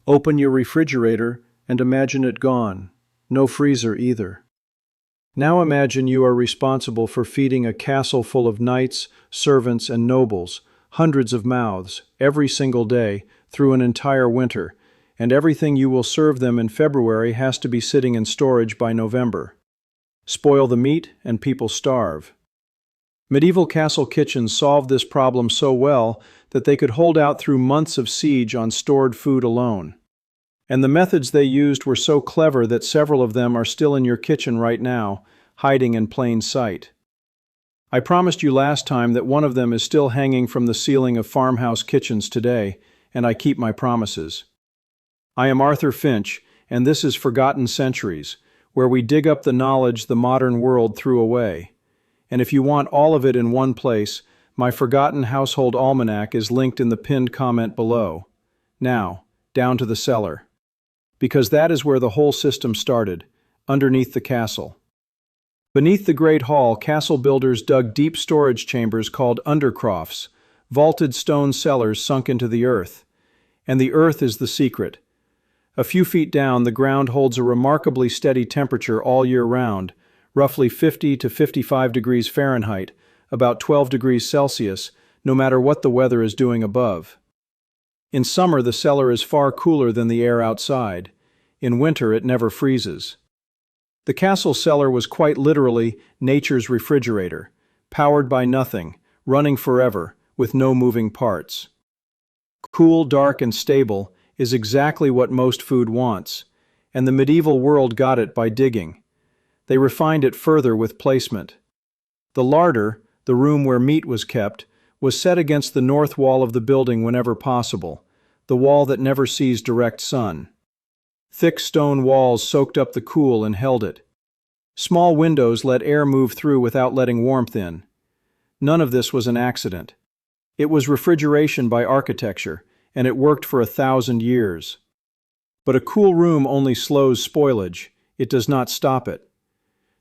Open your refrigerator and imagine it gone. No freezer either. Now imagine you are responsible for feeding a castle full of knights, servants, and nobles, hundreds of mouths, every single day, through an entire winter, and everything you will serve them in February has to be sitting in storage by November. Spoil the meat, and people starve. Medieval castle kitchens solved this problem so well that they could hold out through months of siege on stored food alone. And the methods they used were so clever that several of them are still in your kitchen right now, hiding in plain sight. I promised you last time that one of them is still hanging from the ceiling of farmhouse kitchens today, and I keep my promises. I am Arthur Finch, and this is Forgotten Centuries, where we dig up the knowledge the modern world threw away. And if you want all of it in one place, my Forgotten Household Almanac is linked in the pinned comment below. Now, down to the cellar. Because that is where the whole system started, underneath the castle. Beneath the Great Hall, castle builders dug deep storage chambers called undercrofts, vaulted stone cellars sunk into the earth. And the earth is the secret. A few feet down, the ground holds a remarkably steady temperature all year round, roughly 50 to 55 degrees Fahrenheit, about 12 degrees Celsius, no matter what the weather is doing above. In summer, the cellar is far cooler than the air outside. In winter, it never freezes. The castle cellar was quite literally nature's refrigerator, powered by nothing, running forever, with no moving parts. Cool, dark, and stable is exactly what most food wants, and the medieval world got it by digging. They refined it further with placement. The larder, the room where meat was kept, was set against the north wall of the building whenever possible, the wall that never sees direct sun. Thick stone walls soaked up the cool and held it. Small windows let air move through without letting warmth in. None of this was an accident. It was refrigeration by architecture, and it worked for 1,000 years. But a cool room only slows spoilage, it does not stop it.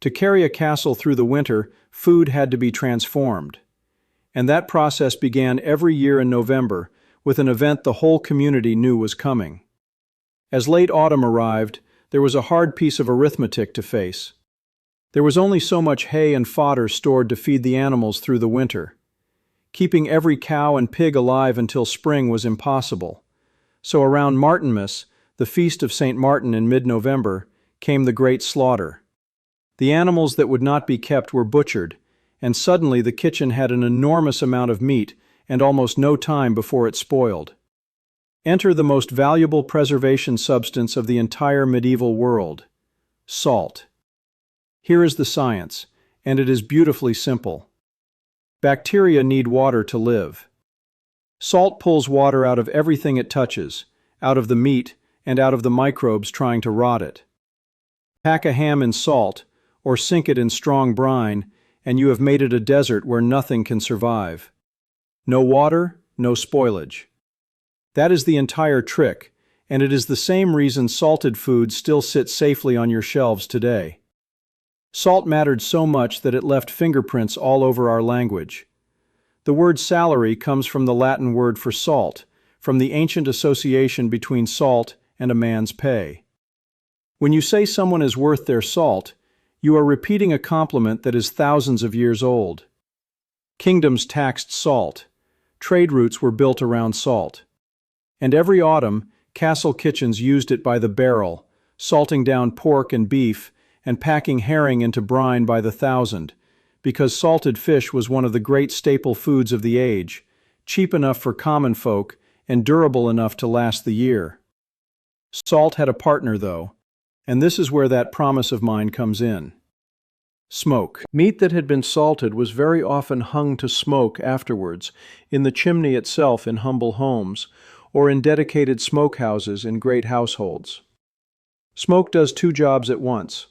To carry a castle through the winter, food had to be transformed. And that process began every year in November, with an event the whole community knew was coming. As late autumn arrived, there was a hard piece of arithmetic to face. There was only so much hay and fodder stored to feed the animals through the winter. Keeping every cow and pig alive until spring was impossible. So around Martinmas, the feast of St. Martin in mid-November, came the great slaughter. The animals that would not be kept were butchered, and suddenly the kitchen had an enormous amount of meat and almost no time before it spoiled. Enter the most valuable preservation substance of the entire medieval world: salt. Here is the science, and it is beautifully simple. Bacteria need water to live. Salt pulls water out of everything it touches, out of the meat and out of the microbes trying to rot it. Pack a ham in salt, or sink it in strong brine, and you have made it a desert where nothing can survive. No water, no spoilage. That is the entire trick, and it is the same reason salted foods still sit safely on your shelves today. Salt mattered so much that it left fingerprints all over our language. The word salary comes from the Latin word for salt, from the ancient association between salt and a man's pay. When you say someone is worth their salt, you are repeating a compliment that is thousands of years old. Kingdoms taxed salt. Trade routes were built around salt. And every autumn, castle kitchens used it by the barrel, salting down pork and beef and packing herring into brine by the thousand, because salted fish was one of the great staple foods of the age, cheap enough for common folk and durable enough to last the year. Salt had a partner, though, and this is where that promise of mine comes in. Smoke. Meat that had been salted was very often hung to smoke afterwards, in the chimney itself in humble homes, or in dedicated smokehouses in great households. Smoke does two jobs at once.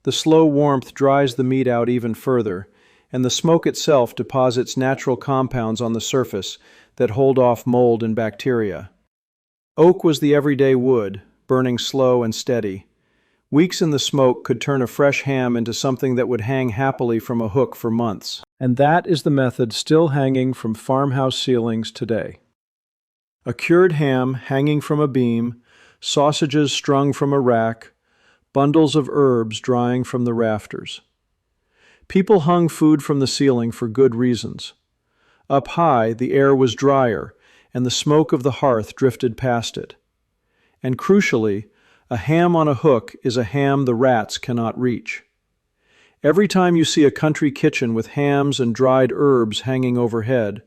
The slow warmth dries the meat out even further, and the smoke itself deposits natural compounds on the surface that hold off mold and bacteria. Oak was the everyday wood, burning slow and steady. Weeks in the smoke could turn a fresh ham into something that would hang happily from a hook for months. And that is the method still hanging from farmhouse ceilings today. A cured ham hanging from a beam, sausages strung from a rack, bundles of herbs drying from the rafters. People hung food from the ceiling for good reasons. Up high, the air was drier, and the smoke of the hearth drifted past it. And crucially, a ham on a hook is a ham the rats cannot reach. Every time you see a country kitchen with hams and dried herbs hanging overhead,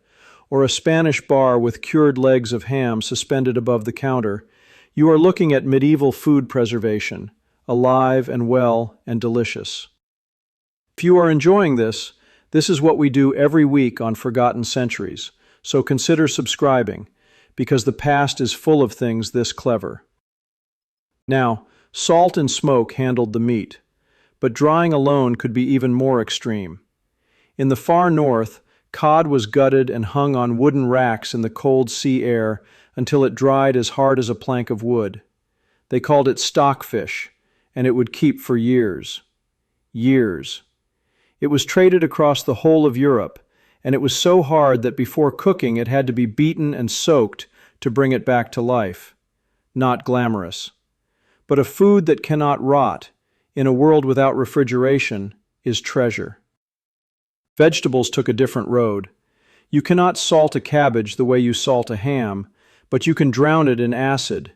or a Spanish bar with cured legs of ham suspended above the counter, you are looking at medieval food preservation, alive and well and delicious. If you are enjoying this, this is what we do every week on Forgotten Centuries, so consider subscribing, because the past is full of things this clever. Now, salt and smoke handled the meat, but drying alone could be even more extreme. In the far north, cod was gutted and hung on wooden racks in the cold sea air until it dried as hard as a plank of wood. They called it stockfish, and it would keep for years. Years. It was traded across the whole of Europe, and it was so hard that before cooking it had to be beaten and soaked to bring it back to life. Not glamorous. But a food that cannot rot, in a world without refrigeration, is treasure. Vegetables took a different road. You cannot salt a cabbage the way you salt a ham, but you can drown it in acid,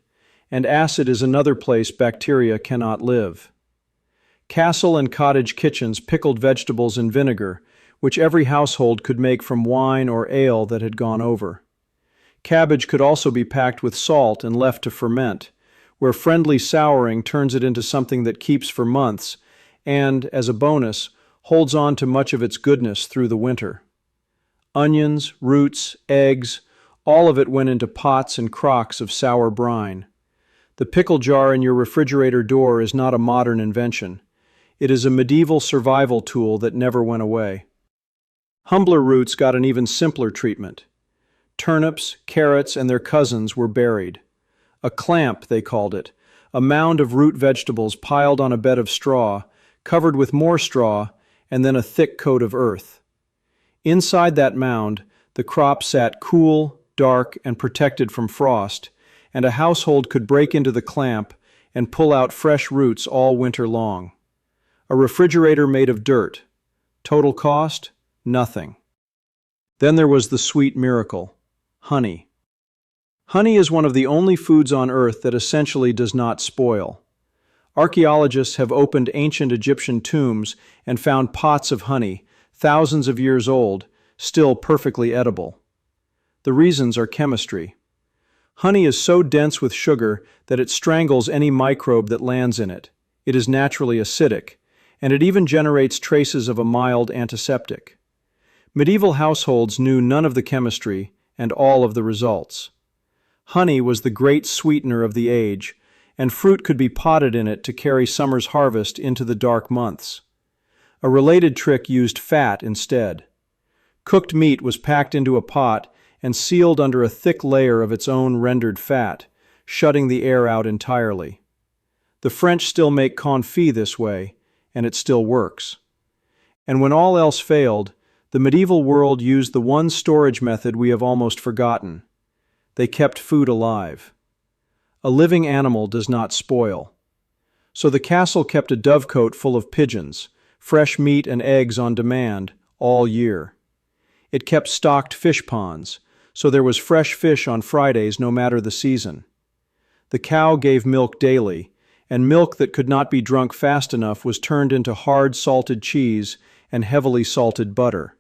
and acid is another place bacteria cannot live. Castle and cottage kitchens pickled vegetables in vinegar, which every household could make from wine or ale that had gone over. Cabbage could also be packed with salt and left to ferment, where friendly souring turns it into something that keeps for months and, as a bonus, holds on to much of its goodness through the winter. Onions, roots, eggs, all of it went into pots and crocks of sour brine. The pickle jar in your refrigerator door is not a modern invention. It is a medieval survival tool that never went away. Humbler roots got an even simpler treatment. Turnips, carrots, and their cousins were buried. A clamp, they called it, a mound of root vegetables piled on a bed of straw, covered with more straw, and then a thick coat of earth. Inside that mound, the crop sat cool, dark, and protected from frost, and a household could break into the clamp and pull out fresh roots all winter long. A refrigerator made of dirt. Total cost? Nothing. Then there was the sweet miracle: honey. Honey is one of the only foods on earth that essentially does not spoil. Archaeologists have opened ancient Egyptian tombs and found pots of honey, thousands of years old, still perfectly edible. The reasons are chemistry. Honey is so dense with sugar that it strangles any microbe that lands in it. It is naturally acidic, and it even generates traces of a mild antiseptic. Medieval households knew none of the chemistry and all of the results. Honey was the great sweetener of the age, and fruit could be potted in it to carry summer's harvest into the dark months. A related trick used fat instead. Cooked meat was packed into a pot and sealed under a thick layer of its own rendered fat, shutting the air out entirely. The French still make confit this way, and it still works. And when all else failed, the medieval world used the one storage method we have almost forgotten. They kept food alive. A living animal does not spoil. So the castle kept a dovecote full of pigeons, fresh meat and eggs on demand, all year. It kept stocked fish ponds, so there was fresh fish on Fridays no matter the season. The cow gave milk daily, and milk that could not be drunk fast enough was turned into hard salted cheese and heavily salted butter,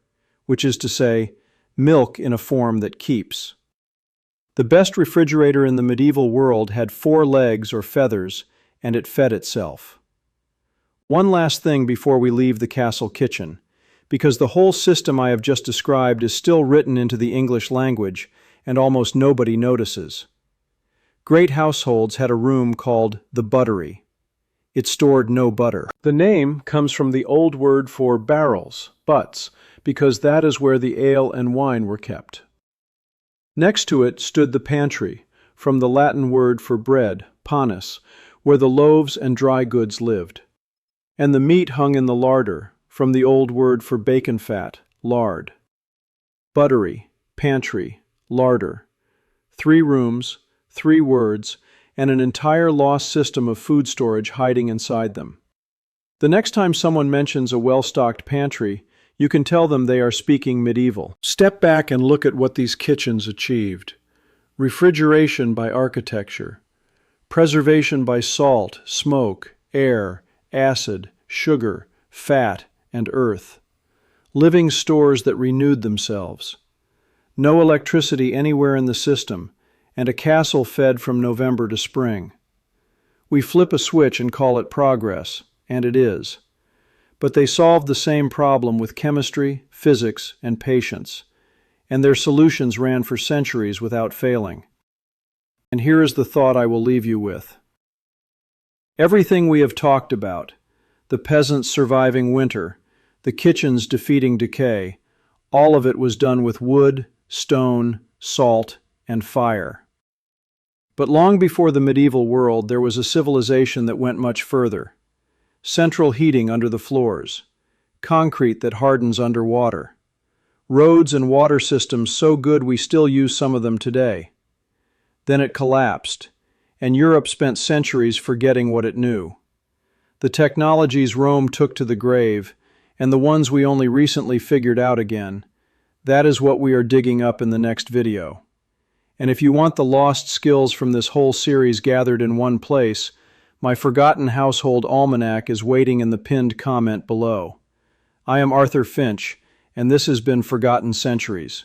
which is to say, milk in a form that keeps. The best refrigerator in the medieval world had 4 legs or feathers, and it fed itself. One last thing before we leave the castle kitchen, because the whole system I have just described is still written into the English language, and almost nobody notices. Great households had a room called the buttery. It stored no butter. The name comes from the old word for barrels, butts, because that is where the ale and wine were kept. Next to it stood the pantry, from the Latin word for bread, panis, where the loaves and dry goods lived. And the meat hung in the larder, from the old word for bacon fat, lard. Buttery, pantry, larder. 3 rooms, 3 words, and an entire lost system of food storage hiding inside them. The next time someone mentions a well-stocked pantry, you can tell them they are speaking medieval. Step back and look at what these kitchens achieved. Refrigeration by architecture. Preservation by salt, smoke, air, acid, sugar, fat, and earth. Living stores that renewed themselves. No electricity anywhere in the system, and a castle fed from November to spring. We flip a switch and call it progress, and it is. But they solved the same problem with chemistry, physics, and patience, and their solutions ran for centuries without failing. And here is the thought I will leave you with. Everything we have talked about, the peasants surviving winter, the kitchens defeating decay, all of it was done with wood, stone, salt, and fire. But long before the medieval world, there was a civilization that went much further. Central heating under the floors, concrete that hardens underwater, roads and water systems so good we still use some of them today. Then it collapsed, and Europe spent centuries forgetting what it knew. The technologies Rome took to the grave, and the ones we only recently figured out again, that is what we are digging up in the next video. And if you want the lost skills from this whole series gathered in one place, my Forgotten Household Almanac is waiting in the pinned comment below. I am Arthur Finch, and this has been Forgotten Centuries.